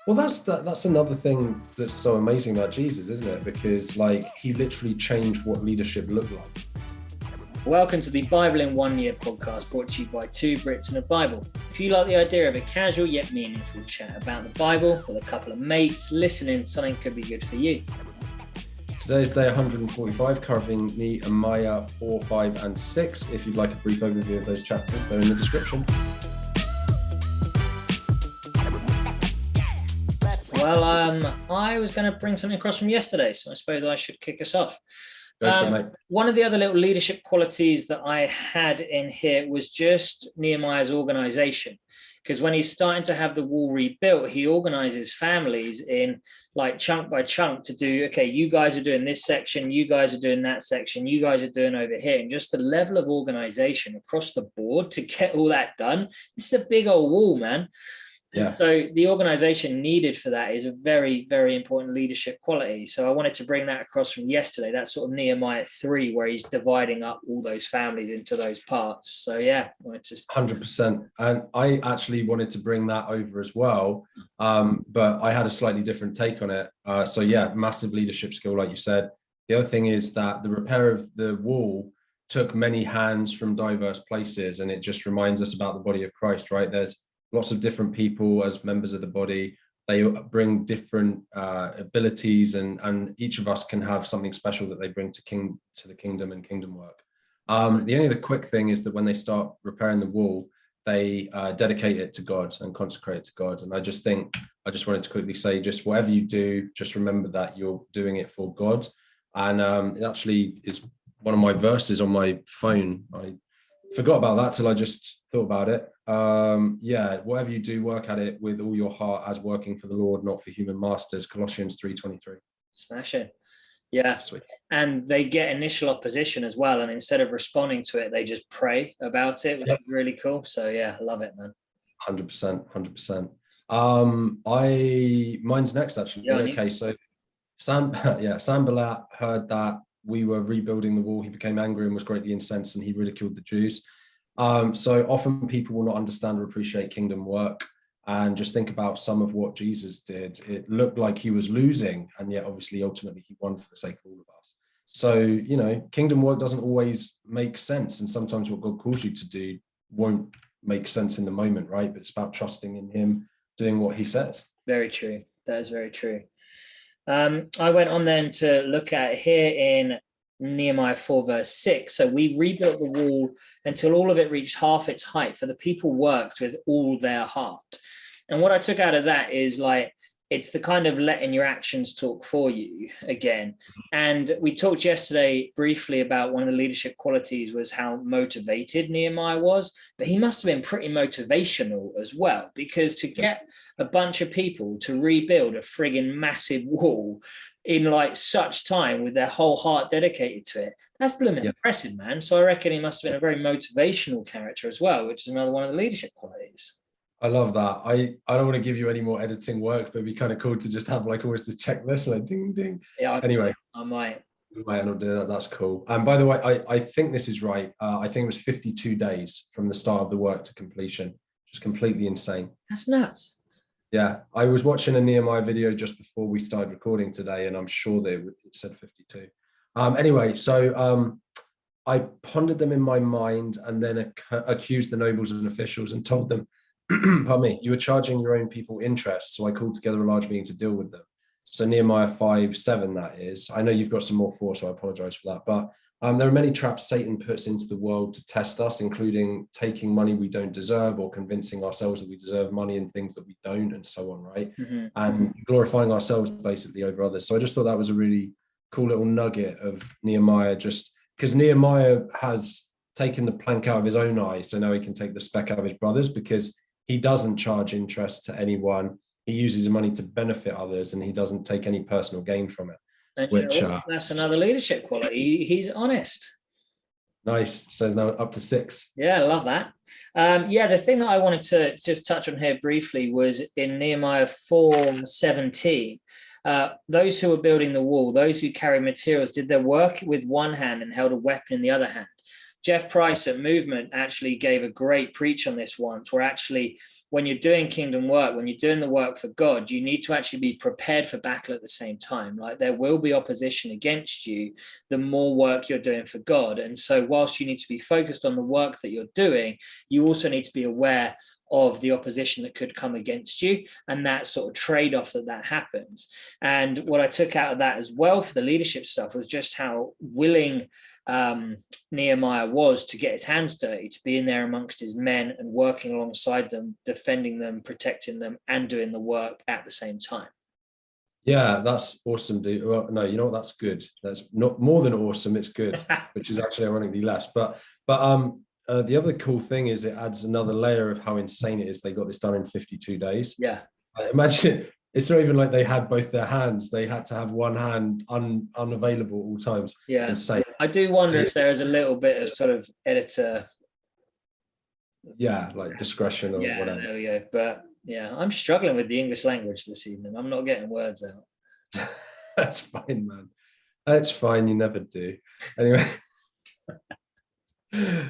Well, that's another thing that's so amazing about Jesus, isn't it? Because like he literally changed what leadership looked like. Welcome to the Bible in 1 Year podcast, brought to you by two Brits and a Bible. If you like the idea of a casual yet meaningful chat about the Bible with a couple of mates, listening, something could be good for you. Today's day 145, covering Nehemiah 4, 5, and 6. If you'd like a brief overview of those chapters, they're in the description. Well, I was going to bring something across from yesterday, so I suppose I should kick us off. One of the other little leadership qualities that I had in here was just Nehemiah's organization. Because when he's starting to have the wall rebuilt, he organizes families in like chunk by chunk to do, okay, you guys are doing this section, you guys are doing that section, you guys are doing over here. And just the level of organization across the board to get all that done. This is a big old wall, man. Yeah. So the organization needed for that is a very, very important leadership quality. So I wanted to bring that across from yesterday. That's sort of Nehemiah 3, where he's dividing up all those families into those parts. So yeah, it's just 100%. And I actually wanted to bring that over as well, but I had a slightly different take on it. So yeah, massive leadership skill, like you said. The other thing is that the repair of the wall took many hands from diverse places, and it just reminds us about the body of Christ, right? There's lots of different people as members of the body. They bring different abilities, and each of us can have something special that they bring to the kingdom and kingdom work. The only other quick thing is that when they start repairing the wall, they dedicate it to God and consecrate it to God. And I just wanted to quickly say, just whatever you do, just remember that you're doing it for God. And it actually is one of my verses on my phone. I forgot about that till I just thought about it. Whatever you do, work at it with all your heart as working for the Lord, not for human masters. Colossians 3:23. Smash it. Yeah. Sweet. And they get initial opposition as well. And instead of responding to it, they just pray about it, which is really cool. So yeah, I love it, man. 100%. Mine's next actually. Yeah, okay. So Sanballat heard that we were rebuilding the wall. He became angry and was greatly incensed, and he ridiculed the Jews. So often people will not understand or appreciate kingdom work, and just think about some of what Jesus did. It looked like he was losing, and yet obviously ultimately he won for the sake of all of us. So, kingdom work doesn't always make sense, and sometimes what God calls you to do won't make sense in the moment, right? But it's about trusting in him, doing what he says. Very true. That is very true. I went on then to look at here in Nehemiah 4 verse 6. So we rebuilt the wall until all of it reached half its height, for the people worked with all their heart. And what I took out of that is like, it's the kind of letting your actions talk for you again. And we talked yesterday briefly about one of the leadership qualities was how motivated Nehemiah was, but he must have been pretty motivational as well, because to get a bunch of people to rebuild a friggin' massive wall in like such time with their whole heart dedicated to it, that's blooming impressive, man. So I reckon he must have been a very motivational character as well, which is another one of the leadership qualities. I love that. I don't want to give you any more editing work, but it'd be kind of cool to just have like always the checklist, like ding, ding. Yeah. Anyway. I might. We might not do that. That's cool. And by the way, I think this is right. I think it was 52 days from the start of the work to completion. Just completely insane. That's nuts. Yeah. I was watching a Nehemiah video just before we started recording today, and I'm sure that it said 52. Anyway, so I pondered them in my mind and then accused the nobles and officials and told them, pardon me, you were charging your own people interest, so I called together a large meeting to deal with them. So Nehemiah 5:7, that is. I know you've got some more for, so I apologize for that. But there are many traps Satan puts into the world to test us, including taking money we don't deserve or convincing ourselves that we deserve money and things that we don't, and so on, right? Mm-hmm. And glorifying ourselves basically over others. So I just thought that was a really cool little nugget of Nehemiah, just because Nehemiah has taken the plank out of his own eye, so now he can take the speck out of his brother's, because he doesn't charge interest to anyone. He uses his money to benefit others, and he doesn't take any personal gain from it. And that's another leadership quality. He's honest. Nice. So now up to 6. Yeah, I love that. The thing that I wanted to just touch on here briefly was in Nehemiah 4:17. Those who were building the wall, those who carried materials, did their work with one hand and held a weapon in the other hand. Jeff Price at Movement actually gave a great preach on this once, where actually when you're doing kingdom work, when you're doing the work for God, you need to actually be prepared for battle at the same time. Like there will be opposition against you, the more work you're doing for God. And so whilst you need to be focused on the work that you're doing, you also need to be aware of the opposition that could come against you, and that sort of trade-off that happens. And what I took out of that as well for the leadership stuff was just how willing Nehemiah was to get his hands dirty, to be in there amongst his men and working alongside them, defending them, protecting them, and doing the work at the same time. Yeah, that's awesome, dude. Well, no, you know what? That's good. That's not more than awesome. It's good, which is actually ironically less. But the other cool thing is it adds another layer of how insane it is. They got this done in 52 days. Yeah. Imagine it's not even like they had both their hands. They had to have one hand unavailable at all times. Yeah. Insane. I do wonder if there is a little bit of sort of editor. Yeah, like discretion or whatever. There we go. But yeah, I'm struggling with the English language this evening. I'm not getting words out. That's fine, man. That's fine. You never do. Anyway.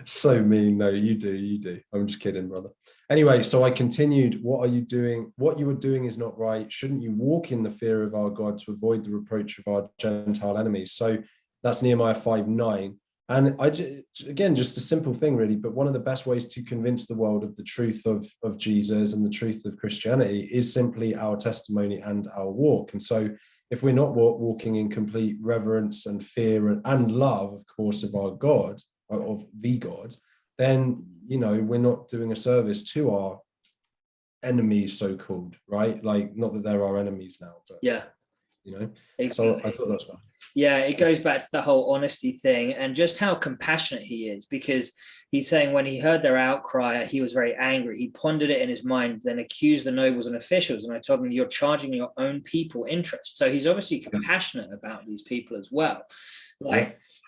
So mean. No, you do. I'm just kidding, brother. Anyway, so I continued. What are you doing? What you are doing is not right. Shouldn't you walk in the fear of our God to avoid the reproach of our Gentile enemies? So that's Nehemiah 5:9. And again, just a simple thing, really. But one of the best ways to convince the world of the truth of Jesus and the truth of Christianity is simply our testimony and our walk. And so if we're not walking in complete reverence and fear and love, of course, of our God, of the God, then, we're not doing a service to our enemies, so-called, right? Like, not that they're our enemies now, but exactly. So I thought that's fine. Yeah, it goes back to the whole honesty thing and just how compassionate he is, because he's saying when he heard their outcry, he was very angry. He pondered it in his mind, then accused the nobles and officials. And I told him, you're charging your own people interest. So he's obviously compassionate about these people as well.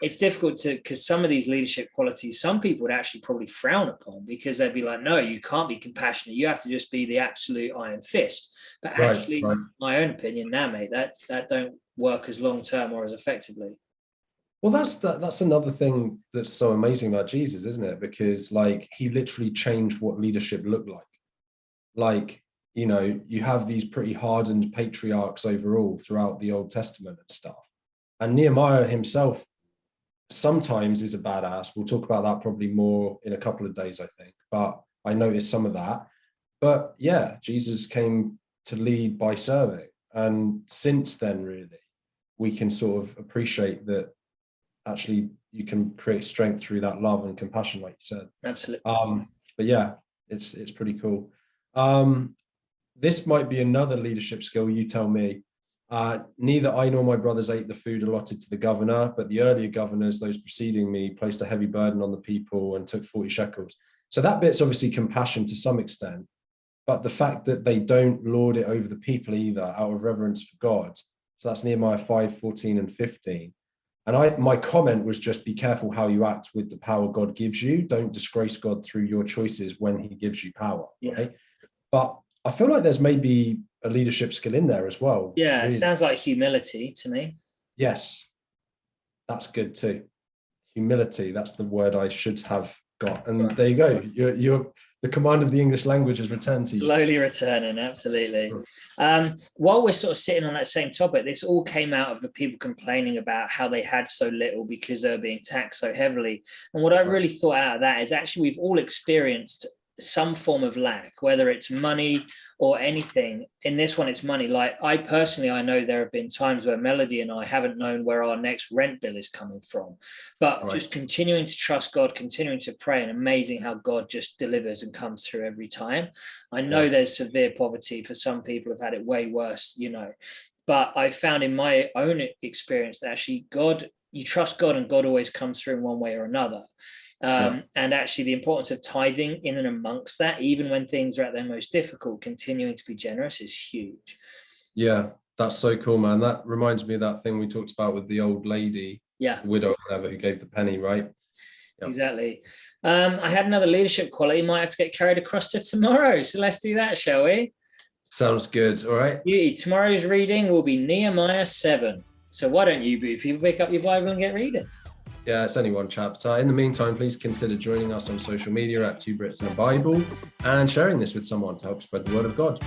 It's difficult because some of these leadership qualities, some people would actually probably frown upon, because they'd be like, no, you can't be compassionate. You have to just be the absolute iron fist. But actually, my own opinion now, mate, that don't work as long-term or as effectively. Well, that's another thing that's so amazing about Jesus, isn't it? Because he literally changed what leadership looked like. You have these pretty hardened patriarchs overall throughout the Old Testament and stuff. And Nehemiah himself sometimes is a badass. We'll talk about that probably more in a couple of days, I think. But I noticed some of that. But yeah, Jesus came to lead by serving. And since then, really, we can sort of appreciate that actually you can create strength through that love and compassion, like you said. Absolutely. But yeah, it's pretty cool. This might be another leadership skill, you tell me. Neither I nor my brothers ate the food allotted to the governor, but the earlier governors, those preceding me, placed a heavy burden on the people and took 40 shekels. So that bit's obviously compassion to some extent, but the fact that they don't lord it over the people either, out of reverence for God. So that's Nehemiah 5:14 and 15. And my comment was just be careful how you act with the power God gives you. Don't disgrace God through your choices when he gives you power. Yeah. Right? But I feel like there's maybe a leadership skill in there as well. Yeah, really. It sounds like humility to me. Yes, that's good too. Humility, that's the word I should have got. And there you go. You're the command of the English language has returned to you. Slowly returning, absolutely. While we're sort of sitting on that same topic, this all came out of the people complaining about how they had so little because they're being taxed so heavily. And what I really thought out of that is actually we've all experienced some form of lack, whether it's money or anything. In this one, it's money. Like I know there have been times where Melody and I haven't known where our next rent bill is coming from, but just continuing to trust God, continuing to pray, and amazing how God just delivers and comes through every time. I know there's severe poverty for some people who've had it way worse, but I found in my own experience that actually you trust God and God always comes through in one way or another. And actually the importance of tithing in and amongst that, even when things are at their most difficult, continuing to be generous is huge. Yeah, that's so cool, man. That reminds me of that thing we talked about with the old lady, the widow or whatever, who gave the penny, right? Yep. Exactly. I had another leadership quality, might have to get carried across to tomorrow. So let's do that, shall we? Sounds good. All right. Tomorrow's reading will be Nehemiah 7. So why don't you people pick up your Bible and get reading? Yeah, it's only one chapter. In the meantime, please consider joining us on social media at 2 Brits and a Bible and sharing this with someone to help spread the word of God.